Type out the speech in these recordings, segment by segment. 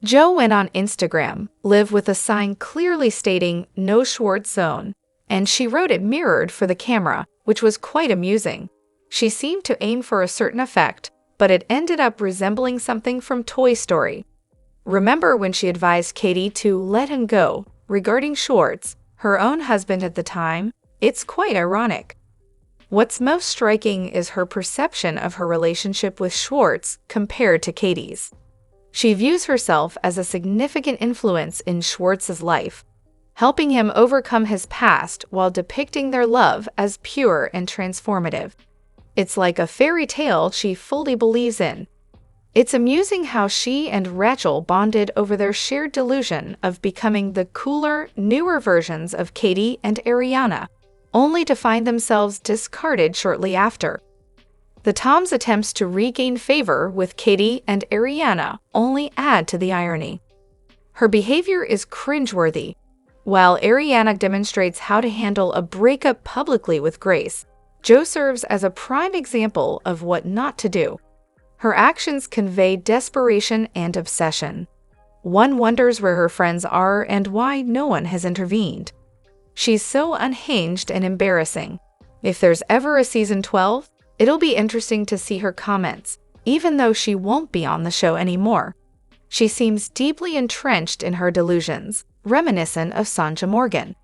Jo went on Instagram, live with a sign clearly stating "No Schwartz Zone," and she wrote it mirrored for the camera, which was quite amusing. She seemed to aim for a certain effect, but it ended up resembling something from Toy Story. Remember when she advised Katie to let him go regarding Schwartz, her own husband at the time? It's quite ironic. What's most striking is her perception of her relationship with Schwartz compared to Katie's. She views herself as a significant influence in Schwartz's life, helping him overcome his past while depicting their love as pure and transformative. It's like a fairy tale she fully believes in. It's amusing how she and Rachel bonded over their shared delusion of becoming the cooler, newer versions of Katie and Ariana, only to find themselves discarded shortly after. The Tom's attempts to regain favor with Katie and Ariana only add to the irony. Her behavior is cringeworthy. While Ariana demonstrates how to handle a breakup publicly with grace, Jo serves as a prime example of what not to do. Her actions convey desperation and obsession. One wonders where her friends are and why no one has intervened. She's so unhinged and embarrassing. If there's ever a season 12, it'll be interesting to see her comments, even though she won't be on the show anymore. She seems deeply entrenched in her delusions, reminiscent of Sanja Morgan.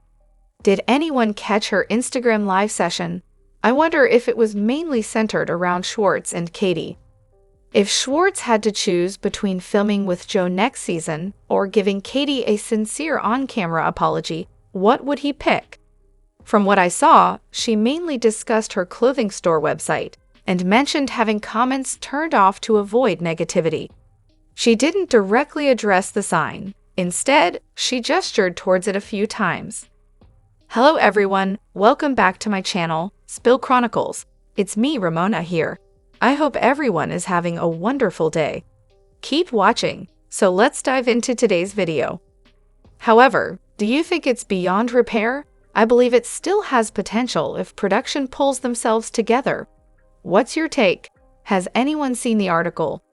Did anyone catch her Instagram live session? I wonder if it was mainly centered around Schwartz and Katie. If Schwartz had to choose between filming with Jo next season or giving Katie a sincere on-camera apology, what would he pick? From what I saw, she mainly discussed her clothing store website and mentioned having comments turned off to avoid negativity. She didn't directly address the sign. Instead, she gestured towards it a few times. Hello everyone, welcome back to my channel, Spill Chronicles. It's me, Ramona, here. I hope everyone is having a wonderful day. Keep watching, so let's dive into today's video. However, do you think it's beyond repair? I believe it still has potential if production pulls themselves together. What's your take? Has anyone seen the article?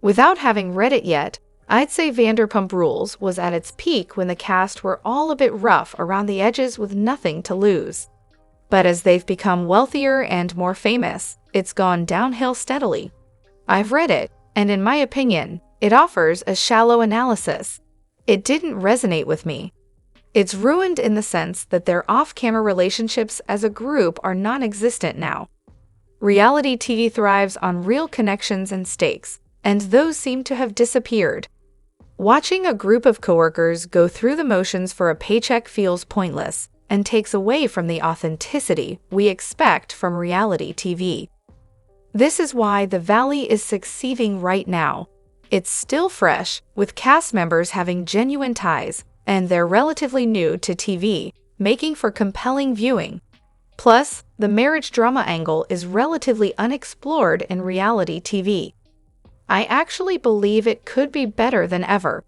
Without having read it yet, I'd say Vanderpump Rules was at its peak when the cast were all a bit rough around the edges with nothing to lose. But as they've become wealthier and more famous, it's gone downhill steadily. I've read it, and in my opinion, it offers a shallow analysis. It didn't resonate with me. It's ruined in the sense that their off-camera relationships as a group are non-existent now. Reality TV thrives on real connections and stakes, and those seem to have disappeared. Watching a group of coworkers go through the motions for a paycheck feels pointless and takes away from the authenticity we expect from reality TV. This is why The Valley is succeeding right now. It's still fresh, with cast members having genuine ties, and they're relatively new to TV, making for compelling viewing. Plus, the marriage drama angle is relatively unexplored in reality TV. I actually believe it could be better than ever.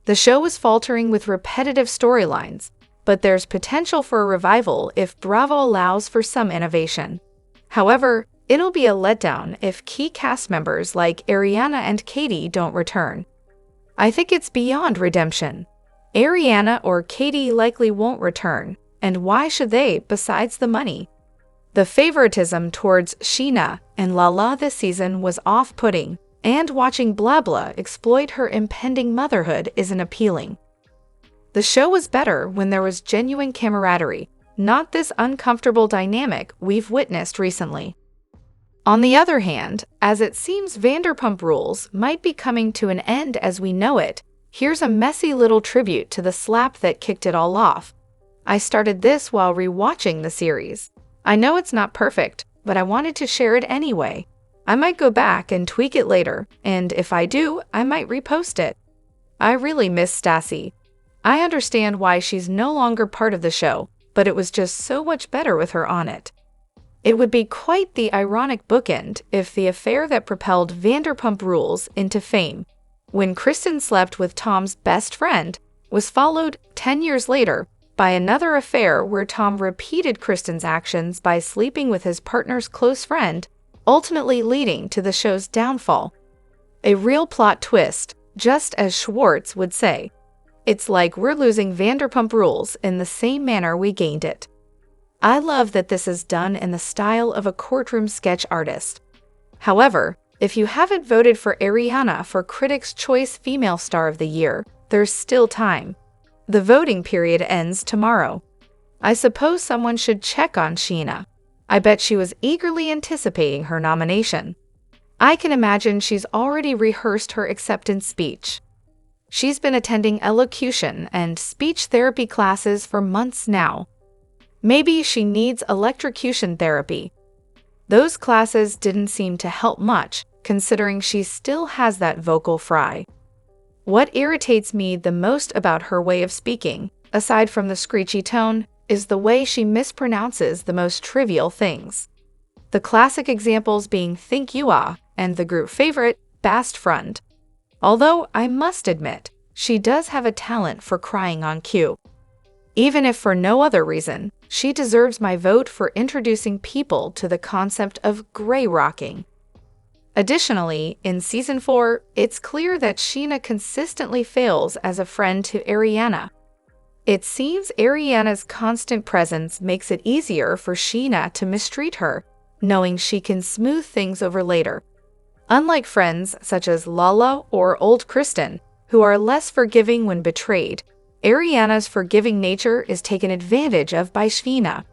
The show is faltering with repetitive storylines, but there's potential for a revival if Bravo allows for some innovation. However, it'll be a letdown if key cast members like Ariana and Katie don't return. I think it's beyond redemption. Ariana or Katie likely won't return, and why should they besides the money? The favoritism towards Sheana and Lala this season was off-putting, and watching Blah Blah exploit her impending motherhood isn't appealing. The show was better when there was genuine camaraderie, not this uncomfortable dynamic we've witnessed recently. On the other hand, as it seems Vanderpump Rules might be coming to an end as we know it, here's a messy little tribute to the slap that kicked it all off. I started this while rewatching the series. I know it's not perfect, but I wanted to share it anyway. I might go back and tweak it later, and if I do, I might repost it. I really miss Stassi. I understand why she's no longer part of the show, but it was just so much better with her on it. It would be quite the ironic bookend if the affair that propelled Vanderpump Rules into fame, when Kristen slept with Tom's best friend, was followed 10 years later by another affair where Tom repeated Kristen's actions by sleeping with his partner's close friend, ultimately leading to the show's downfall. A real plot twist, Just as Schwartz would say, it's like we're losing Vanderpump Rules in the same manner we gained it. I love that this is done in the style of a courtroom sketch artist. However, if you haven't voted for Ariana for Critics' Choice Female Star of the Year, there's still time. The voting period ends tomorrow. I suppose someone should check on Sheana. I bet she was eagerly anticipating her nomination. I can imagine she's already rehearsed her acceptance speech. She's been attending elocution and speech therapy classes for months now. Maybe she needs electrocution therapy. Those classes didn't seem to help much, considering she still has that vocal fry. What irritates me the most about her way of speaking, aside from the screechy tone, is the way she mispronounces the most trivial things. The classic examples being think you are and the group favorite, best friend. Although I must admit, she does have a talent for crying on cue. Even if for no other reason, she deserves my vote for introducing people to the concept of gray rocking. Additionally, in Season 4, it's clear that Sheana consistently fails as a friend to Ariana. It seems Ariana's constant presence makes it easier for Sheana to mistreat her, knowing she can smooth things over later. Unlike friends such as Lala or old Kristen, who are less forgiving when betrayed, Ariana's forgiving nature is taken advantage of by Sheana.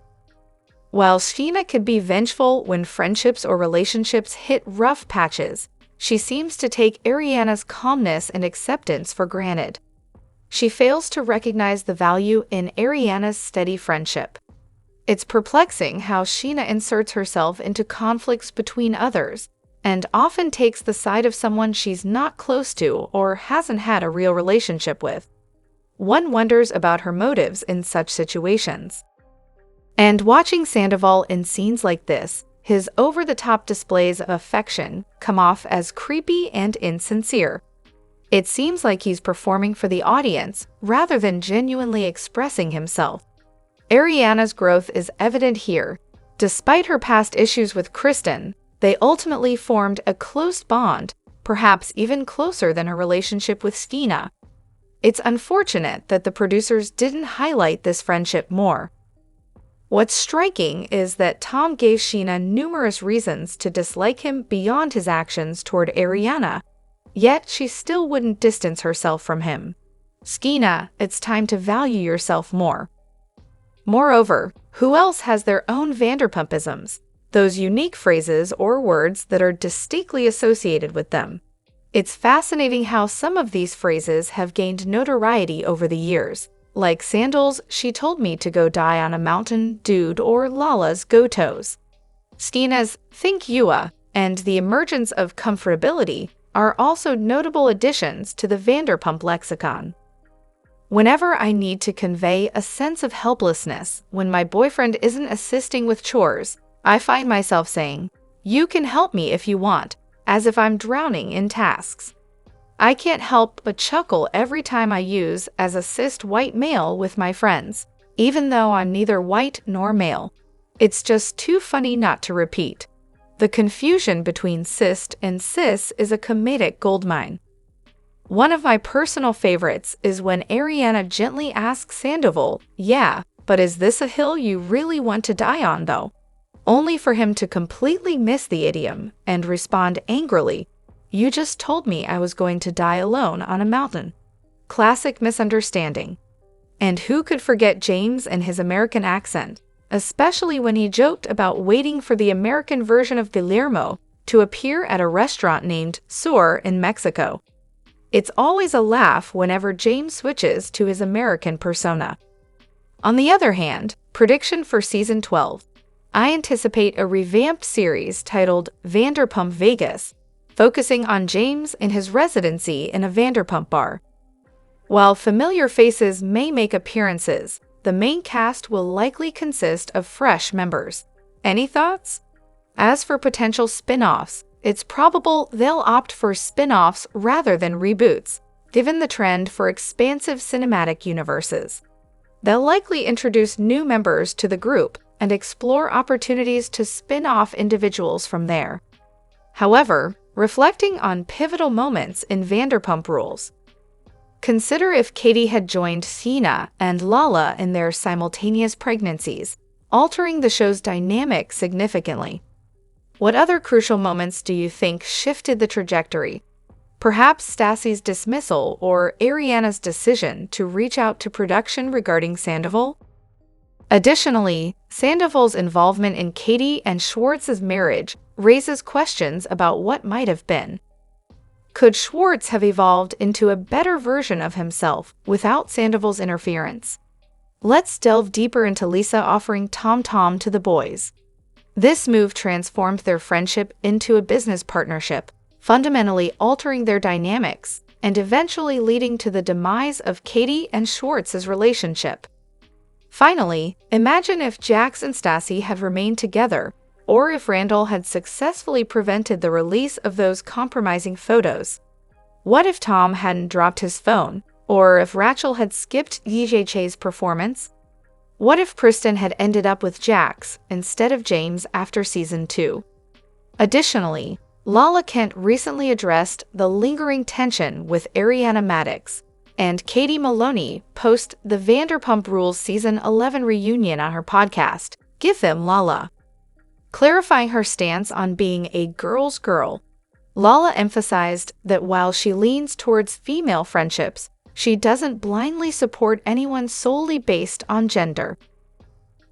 While Sheana could be vengeful when friendships or relationships hit rough patches, she seems to take Ariana's calmness and acceptance for granted. She fails to recognize the value in Ariana's steady friendship. It's perplexing how Sheana inserts herself into conflicts between others, and often takes the side of someone she's not close to or hasn't had a real relationship with. One wonders about her motives in such situations. And watching Sandoval in scenes like this, his over-the-top displays of affection come off as creepy and insincere. It seems like he's performing for the audience rather than genuinely expressing himself. Ariana's growth is evident here. Despite her past issues with Kristen, they ultimately formed a close bond, perhaps even closer than her relationship with Scheana. It's unfortunate that the producers didn't highlight this friendship more. What's striking is that Tom gave Sheana numerous reasons to dislike him beyond his actions toward Ariana, yet she still wouldn't distance herself from him. Scheana, it's time to value yourself more. Moreover, who else has their own Vanderpumpisms, those unique phrases or words that are distinctly associated with them? It's fascinating how some of these phrases have gained notoriety over the years, like Sandal's "She told me to go die on a mountain, dude," or Lala's "Go toes." Scheana's "Think Yua" and the emergence of "comfortability" are also notable additions to the Vanderpump lexicon. Whenever I need to convey a sense of helplessness when my boyfriend isn't assisting with chores, I find myself saying, "You can help me if you want," as if I'm drowning in tasks. I can't help but chuckle every time I use as a cis white male with my friends, even though I'm neither white nor male. It's just too funny not to repeat. The confusion between cis and cis is a comedic goldmine. One of my personal favorites is when Ariana gently asks Sandoval, "Yeah, but is this a hill you really want to die on though?" Only for him to completely miss the idiom and respond angrily, "You just told me I was going to die alone on a mountain." Classic misunderstanding. And who could forget James and his American accent, especially when he joked about waiting for the American version of Guillermo to appear at a restaurant named Sur in Mexico. It's always a laugh whenever James switches to his American persona. On the other hand, prediction for Season 12. I anticipate a revamped series titled Vanderpump Vegas, focusing on James and his residency in a Vanderpump bar. While familiar faces may make appearances, the main cast will likely consist of fresh members. Any thoughts? As for potential spin-offs, it's probable they'll opt for spin-offs rather than reboots, given the trend for expansive cinematic universes. They'll likely introduce new members to the group and explore opportunities to spin off individuals from there. However, reflecting on pivotal moments in Vanderpump Rules. Consider if Katie had joined Scheana and Lala in their simultaneous pregnancies, altering the show's dynamic significantly. What other crucial moments do you think shifted the trajectory? Perhaps Stassi's dismissal or Ariana's decision to reach out to production regarding Sandoval? Additionally, Sandoval's involvement in Katie and Schwartz's marriage raises questions about what might have been. Could Schwartz have evolved into a better version of himself without Sandoval's interference? Let's delve deeper into Lisa offering Tom to the boys. This move transformed their friendship into a business partnership, fundamentally altering their dynamics and eventually leading to the demise of Katie and Schwartz's relationship. Finally, imagine if Jax and Stassi had remained together, or if Randall had successfully prevented the release of those compromising photos. What if Tom hadn't dropped his phone, or if Rachel had skipped DJ's performance? What if Kristen had ended up with Jax instead of James after season 2? Additionally, Lala Kent recently addressed the lingering tension with Ariana Madix, and Katie Maloney post the Vanderpump Rules Season 11 reunion on her podcast, Give Them Lala. Clarifying her stance on being a girl's girl, Lala emphasized that while she leans towards female friendships, she doesn't blindly support anyone solely based on gender.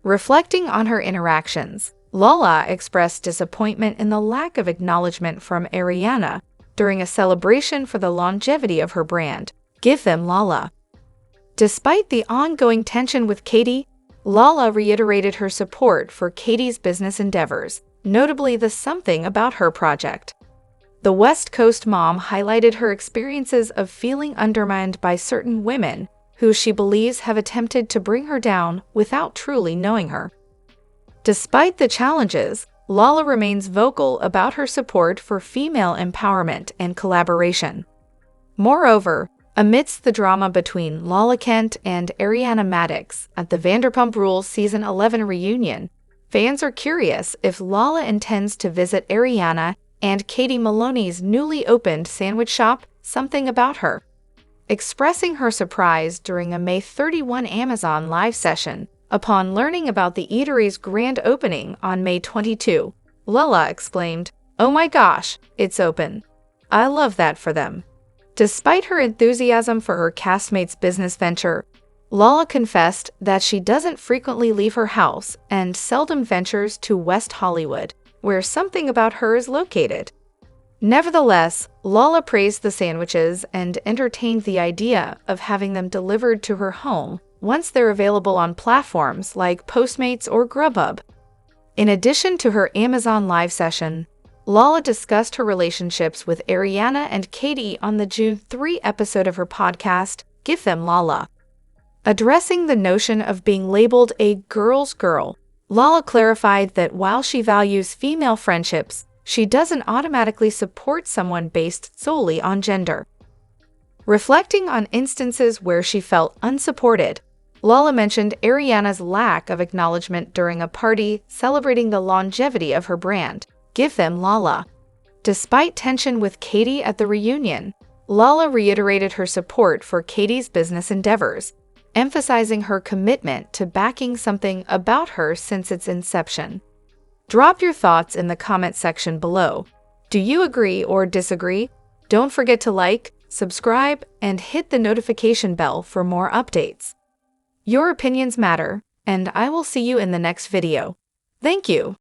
Reflecting on her interactions, Lala expressed disappointment in the lack of acknowledgement from Ariana during a celebration for the longevity of her brand, Give Them Lala. Despite the ongoing tension with Katie, Lala reiterated her support for Katie's business endeavors, notably the Something About Her project. The West Coast mom highlighted her experiences of feeling undermined by certain women who she believes have attempted to bring her down without truly knowing her. Despite the challenges, Lala remains vocal about her support for female empowerment and collaboration. Moreover, amidst the drama between Lala Kent and Ariana Madix at the Vanderpump Rules Season 11 reunion, fans are curious if Lala intends to visit Ariana and Katie Maloney's newly opened sandwich shop, Something About Her. Expressing her surprise during a May 31 Amazon live session upon learning about the eatery's grand opening on May 22, Lala exclaimed, "Oh my gosh, it's open. I love that for them." Despite her enthusiasm for her castmate's business venture, Lala confessed that she doesn't frequently leave her house and seldom ventures to West Hollywood, where Something About Her is located. Nevertheless, Lala praised the sandwiches and entertained the idea of having them delivered to her home once they're available on platforms like Postmates or Grubhub. In addition to her Amazon live session, Lala discussed her relationships with Ariana and Katie on the June 3 episode of her podcast, Give Them Lala. Addressing the notion of being labeled a girl's girl, Lala clarified that while she values female friendships, she doesn't automatically support someone based solely on gender. Reflecting on instances where she felt unsupported, Lala mentioned Ariana's lack of acknowledgement during a party celebrating the longevity of her brand, Give Them Lala. Despite tension with Katie at the reunion, Lala reiterated her support for Katie's business endeavors, emphasizing her commitment to backing Something About Her since its inception. Drop your thoughts in the comment section below. Do you agree or disagree? Don't forget to like, subscribe, and hit the notification bell for more updates. Your opinions matter, and I will see you in the next video. Thank you.